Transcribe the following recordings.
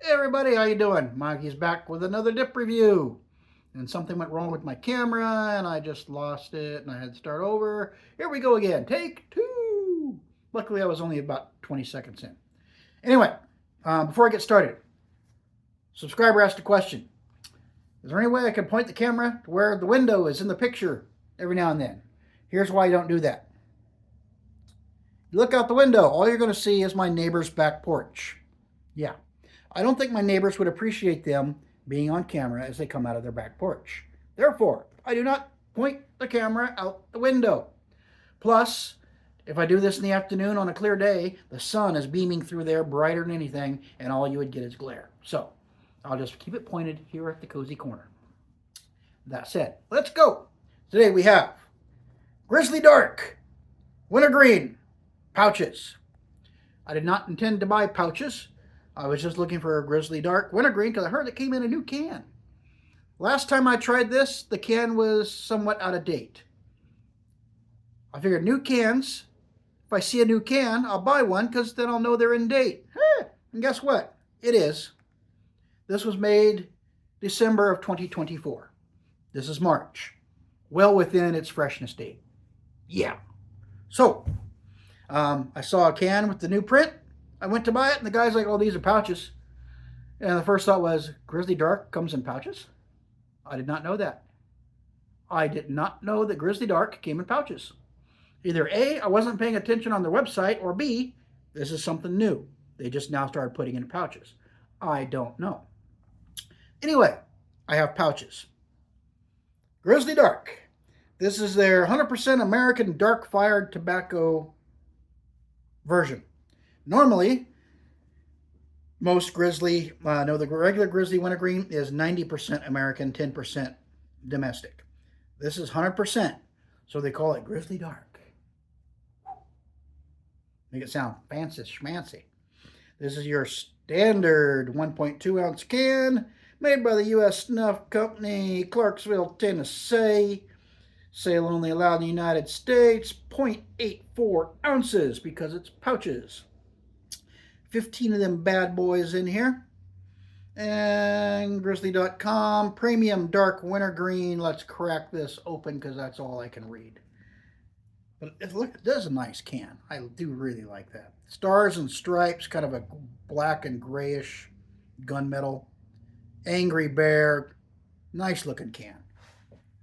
Hey everybody, how you doing? Mikey's back with another dip review. And something went wrong with my camera and I just lost it and I had to start over. Here we go again. Take two. Luckily I was only about 20 seconds in. Anyway, before I get started, subscriber asked a question. Is there any way I can point the camera to where the window is in the picture every now and then? Here's why I don't do that. You look out the window, all you're going to see is my neighbor's back porch. Yeah, I don't think my neighbors would appreciate them being on camera as they come out of their back porch. Therefore, I do not point the camera out the window. Plus, if I do this in the afternoon on a clear day, the sun is beaming through there brighter than anything, and all you would get is glare. So, I'll just keep it pointed here at the cozy corner. That said, let's go. Today we have Grizzly Dark Wintergreen Pouches. I did not intend to buy pouches. I was just looking for a Grizzly Dark Wintergreen because I heard it came in a new can. Last time I tried this, the can was somewhat out of date. I figured new cans, if I see a new can, I'll buy one because then I'll know they're in date. And guess what? It is. This was made December of 2024. This is March. Well within its freshness date. Yeah. So, I saw a can with the new print. I went to buy it, and the guy's like, oh, these are pouches. And the first thought was, Grizzly Dark comes in pouches? I did not know that. I did not know that Grizzly Dark came in pouches. Either A, I wasn't paying attention on their website, or B, this is something new. They just now started putting in pouches. I don't know. Anyway, I have pouches. Grizzly Dark. This is their 100% American dark fired tobacco version. Normally, most Grizzly, the regular Grizzly Wintergreen is 90% American, 10% domestic. This is 100%, so they call it Grizzly Dark. Make it sound fancy schmancy. This is your standard 1.2 ounce can, made by the U.S. Snuff Company, Clarksville, Tennessee. Sale only allowed in the United States, 0.84 ounces because it's pouches. 15 of them bad boys in here. And Grizzly.com, Premium Dark Wintergreen. Let's crack this open because that's all I can read. But it does a nice can. I do really like that. Stars and stripes, kind of a black and grayish gunmetal. Angry Bear, nice looking can.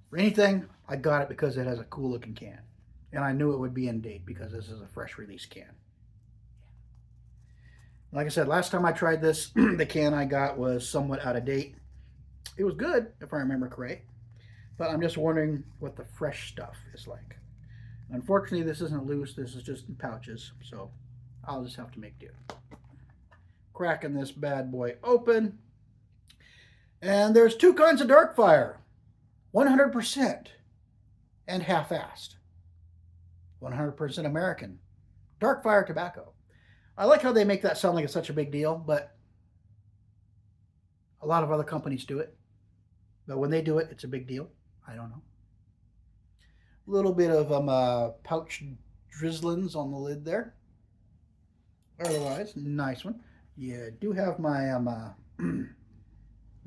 For anything, I got it because it has a cool looking can. And I knew it would be in date because this is a fresh release can. Like I said, last time I tried this, the can I got was somewhat out of date. It was good, if I remember correct. But I'm just wondering what the fresh stuff is like. Unfortunately, this isn't loose. This is just in pouches. So I'll just have to make do. Cracking this bad boy open. And there's two kinds of dark fire. 100% and half-assed. 100% American. Dark fire tobacco. I like how they make that sound like it's such a big deal, but a lot of other companies do it. But when they do it, it's a big deal. I don't know. A little bit of pouch drizzlings on the lid there. Otherwise, nice one. You do have my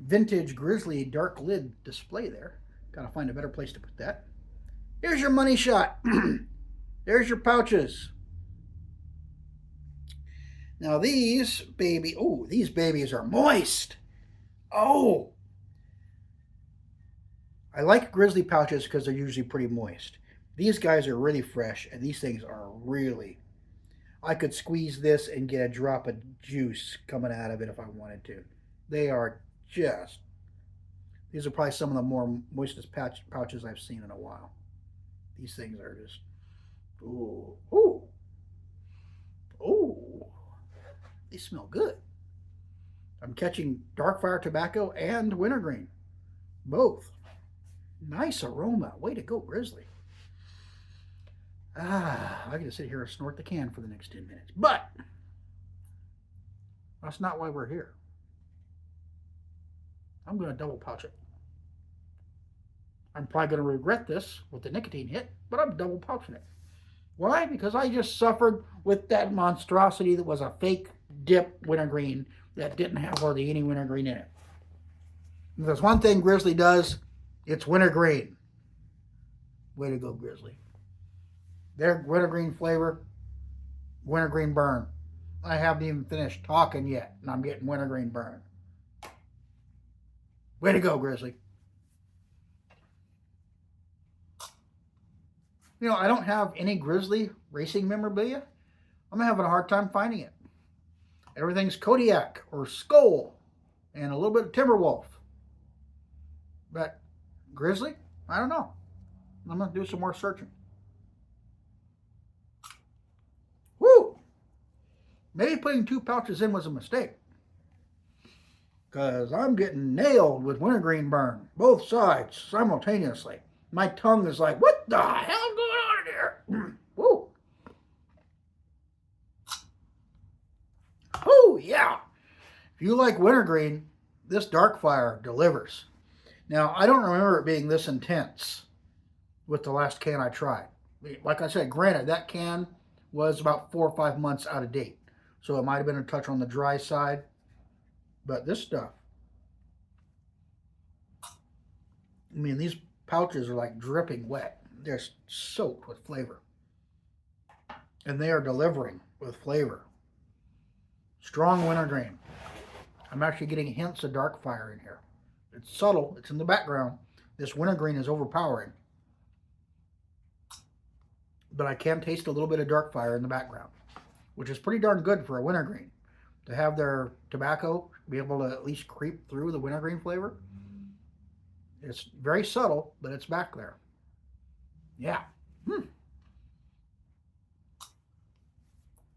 vintage Grizzly dark lid display there. Gotta find a better place to put that. Here's your money shot. There's your pouches. Now these babies are moist. Oh, I like Grizzly pouches because they're usually pretty moist. These guys are really fresh, and these things are really. I could squeeze this and get a drop of juice coming out of it if I wanted to. They are just. These are probably some of the more moistest pouches I've seen in a while. These things are just. Ooh, ooh, ooh. They smell good. I'm catching dark fire tobacco and wintergreen. Both. Nice aroma. Way to go, Grizzly. I can just sit here and snort the can for the next 10 minutes. But that's not why we're here. I'm going to double pouch it. I'm probably going to regret this with the nicotine hit, but I'm double pouching it. Why? Because I just suffered with that monstrosity that was a fake dip wintergreen that didn't have hardly any wintergreen in it. If there's one thing Grizzly does, it's wintergreen. Way to go, Grizzly. Their wintergreen flavor, wintergreen burn. I haven't even finished talking yet, and I'm getting wintergreen burn. Way to go, Grizzly. You know, I don't have any Grizzly racing memorabilia. I'm having a hard time finding it. Everything's Kodiak or Skull and a little bit of Timberwolf. But Grizzly, I don't know. I'm going to do some more searching. Woo! Maybe putting 2 pouches in was a mistake. Because I'm getting nailed with wintergreen burn. Both sides simultaneously. My tongue is like, what the hell's going on in here? Woo! Oh, yeah. If you like wintergreen, this Darkfire delivers. Now, I don't remember it being this intense with the last can I tried. Like I said, granted, that can was about 4 or 5 months out of date. So it might have been a touch on the dry side. But this stuff, I mean, these pouches are like dripping wet. They're soaked with flavor. And they are delivering with flavor. Strong wintergreen. I'm actually getting hints of Darkfire in here. It's subtle. It's in the background. This wintergreen is overpowering. But I can taste a little bit of Darkfire in the background, which is pretty darn good for a wintergreen. To have their tobacco be able to at least creep through the wintergreen flavor. It's very subtle, but it's back there. Yeah.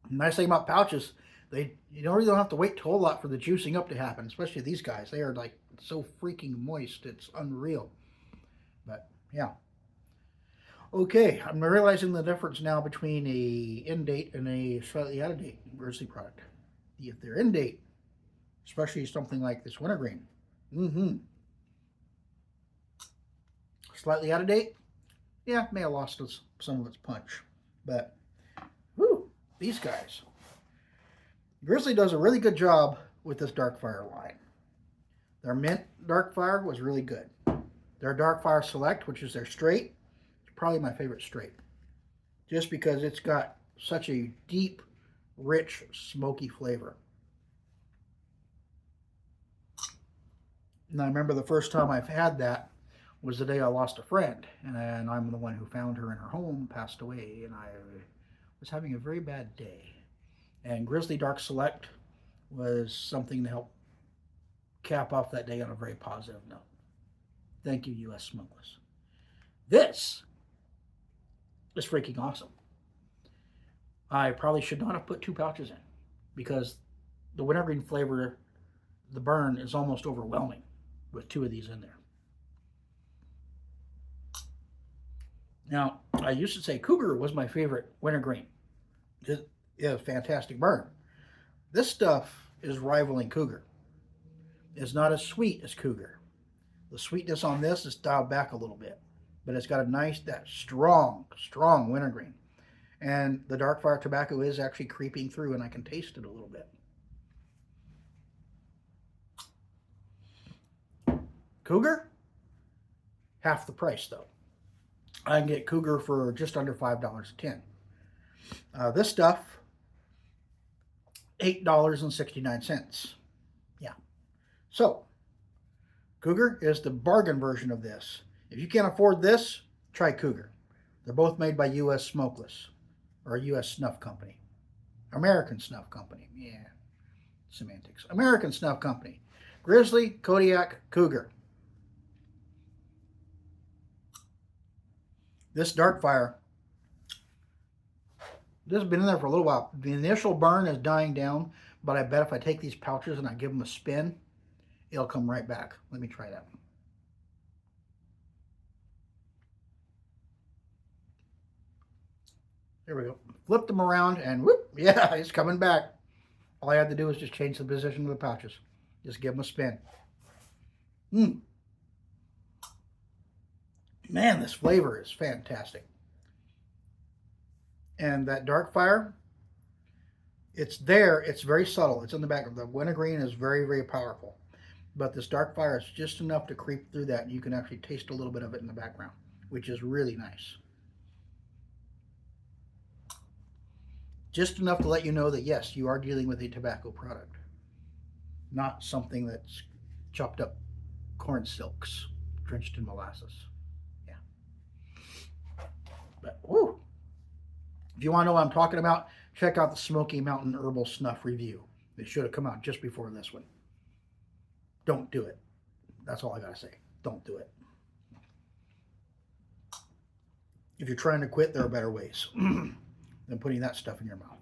Nice thing about pouches, you don't really have to wait a whole lot for the juicing up to happen, especially these guys. They are like so freaking moist, it's unreal. But yeah. Okay, I'm realizing the difference now between a in date and a slightly out of date Grizzly product. If they're in date, especially something like this wintergreen, slightly out of date, yeah, may have lost some of its punch. But, whoo, these guys. Grizzly does a really good job with this Darkfire line. Their mint Darkfire was really good. Their Darkfire Select, which is their straight, is probably my favorite straight. Just because it's got such a deep, rich, smoky flavor. And I remember the first time I've had that was the day I lost a friend. And I'm the one who found her in her home, passed away, and I was having a very bad day. And Grizzly Dark Select was something to help cap off that day on a very positive note. Thank you, U.S. Smokeless. This is freaking awesome. I probably should not have put 2 pouches in because the wintergreen flavor, the burn, is almost overwhelming with 2 of these in there. Now, I used to say Cougar was my favorite wintergreen. It is a fantastic burn. This stuff is rivaling Cougar. It's not as sweet as Cougar. The sweetness on this is dialed back a little bit, but it's got a nice, that strong wintergreen. And the Darkfire tobacco is actually creeping through, and I can taste it a little bit. Cougar, half the price though. I can get Cougar for just under $5 a tin. This stuff, $8.69. Yeah. So, Cougar is the bargain version of this. If you can't afford this, try Cougar. They're both made by U.S. Smokeless, or U.S. Snuff Company. American Snuff Company. Yeah, semantics. American Snuff Company. Grizzly, Kodiak, Cougar. This Darkfire, this has been in there for a little while. The initial burn is dying down, but I bet if I take these pouches and I give them a spin, it'll come right back. Let me try that. There we go. Flip them around and whoop, yeah, it's coming back. All I had to do is just change the position of the pouches. Just give them a spin. Man, this flavor is fantastic. And that Darkfire, It's there. It's very subtle. It's in the background. The wintergreen is very, very powerful. But this dark fire is just enough to creep through that, and you can actually taste a little bit of it in the background, which is really nice. Just enough to let you know that, yes, you are dealing with a tobacco product, not something that's chopped up corn silks drenched in molasses. Yeah. But, whoo! If you want to know what I'm talking about, check out the Smoky Mountain Herbal Snuff review. It should have come out just before this one. Don't do it. That's all I gotta say. Don't do it. If you're trying to quit, there are better ways than putting that stuff in your mouth.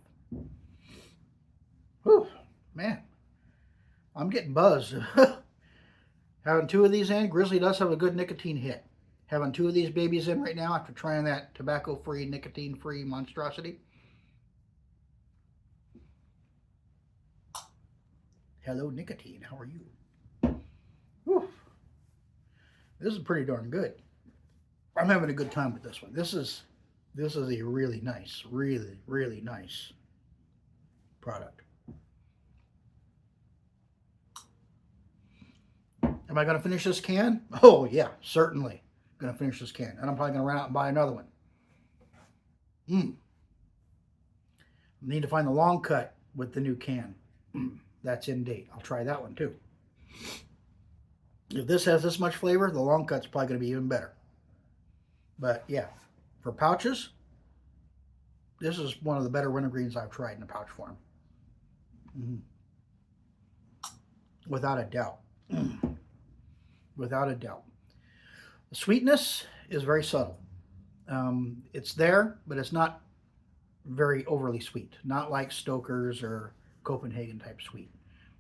Whew, man, I'm getting buzzed. Having two of these in, Grizzly does have a good nicotine hit. Having two of these babies in right now after trying that tobacco-free, nicotine-free monstrosity. Hello, nicotine. How are you? Whew. This is pretty darn good. I'm having a good time with this one. This is a really nice, really nice product. Am I going to finish this can? Oh yeah, certainly going to finish this can, and I'm probably going to run out and buy another one. Need to find the long cut with the new can. That's in date. I'll try that one too. If this has this much flavor, the long cut's probably going to be even better. But yeah, for pouches, this is one of the better wintergreens I've tried in a pouch form. Without a doubt. Without a doubt. The sweetness is very subtle. It's there, but it's not very overly sweet. Not like Stoker's or Copenhagen type sweet.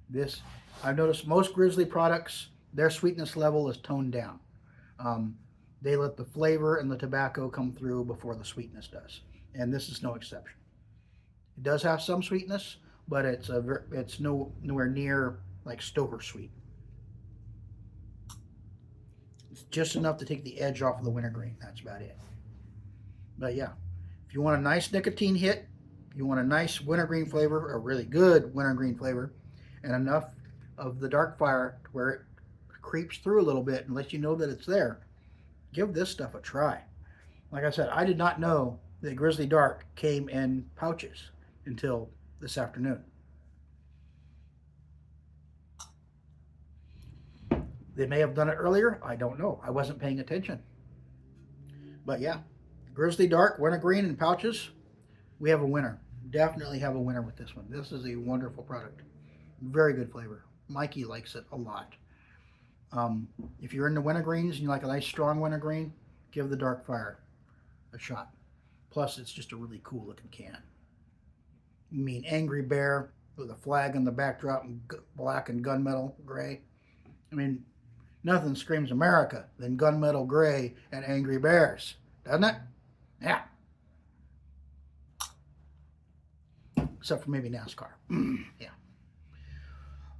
This, I've noticed most Grizzly products, their sweetness level is toned down. They let the flavor and the tobacco come through before the sweetness does. And this is no exception. It does have some sweetness, but it's nowhere near like Stoker sweet. It's just enough to take the edge off of the wintergreen. That's about it. But yeah, if you want a nice nicotine hit, you want a nice wintergreen flavor, a really good wintergreen flavor, and enough of the dark fire to where it creeps through a little bit and lets you know that it's there, give this stuff a try. Like I said, I did not know that Grizzly Dark came in pouches until this afternoon. They may have done it earlier. I don't know. I wasn't paying attention. But yeah, Grizzly Dark, wintergreen in pouches. We have a winner. Definitely have a winner with this one. This is a wonderful product. Very good flavor. Mikey likes it a lot. If you're into wintergreens and you like a nice strong wintergreen, give the Dark Fire a shot. Plus, it's just a really cool looking can. I mean, Angry Bear with a flag in the backdrop in black and gunmetal gray. I mean, nothing screams America than gunmetal gray and Angry Bears, doesn't it? Yeah. Except for maybe NASCAR. Yeah.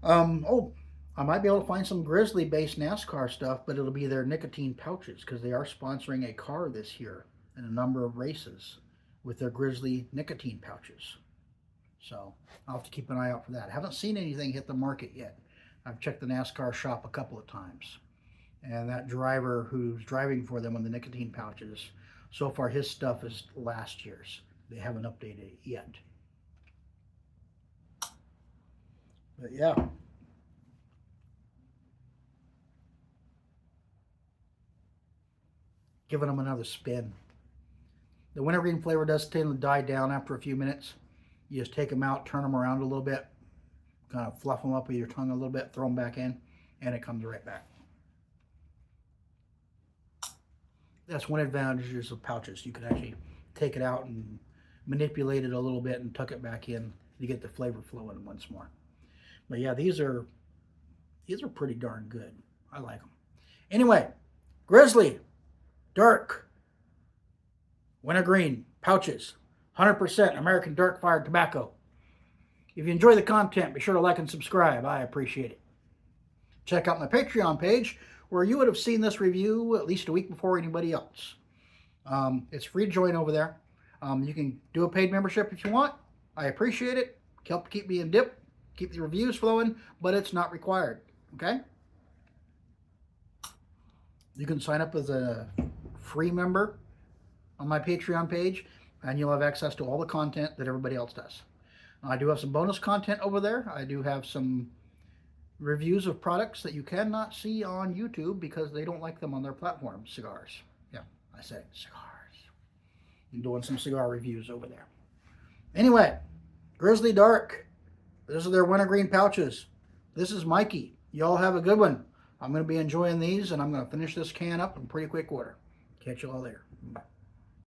Oh, I might be able to find some Grizzly-based NASCAR stuff, but it'll be their nicotine pouches because they are sponsoring a car this year in a number of races with their Grizzly nicotine pouches. So I'll have to keep an eye out for that. I haven't seen anything hit the market yet. I've checked the NASCAR shop a couple of times. And that driver who's driving for them on the nicotine pouches, so far his stuff is last year's. They haven't updated it yet. But yeah. Giving them another spin. The wintergreen flavor does tend to die down after a few minutes. You just take them out, turn them around a little bit, kind of fluff them up with your tongue a little bit, throw them back in, and it comes right back. That's one advantage of pouches. You can actually take it out and manipulate it a little bit and tuck it back in to get the flavor flowing once more. But yeah, these are pretty darn good. I like them. Anyway, Grizzly Dark Wintergreen Pouches, 100% American Dark Fire Tobacco. If you enjoy the content, be sure to like and subscribe. I appreciate it. Check out my Patreon page where you would have seen this review at least a week before anybody else. It's free to join over there. You can do a paid membership if you want. I appreciate it. help keep me in dip, keep the reviews flowing, but it's not required. Okay? You can sign up as a free member on my Patreon page, and you'll have access to all the content that everybody else does. I do have some bonus content over there. I do have some reviews of products that you cannot see on YouTube because they don't like them on their platform. Cigars. Yeah, I said cigars. I'm doing some cigar reviews over there. Anyway, Grizzly Dark. This is their wintergreen pouches. This is Mikey. Y'all have a good one. I'm going to be enjoying these, and I'm going to finish this can up in pretty quick order. Catch you all there. Bye.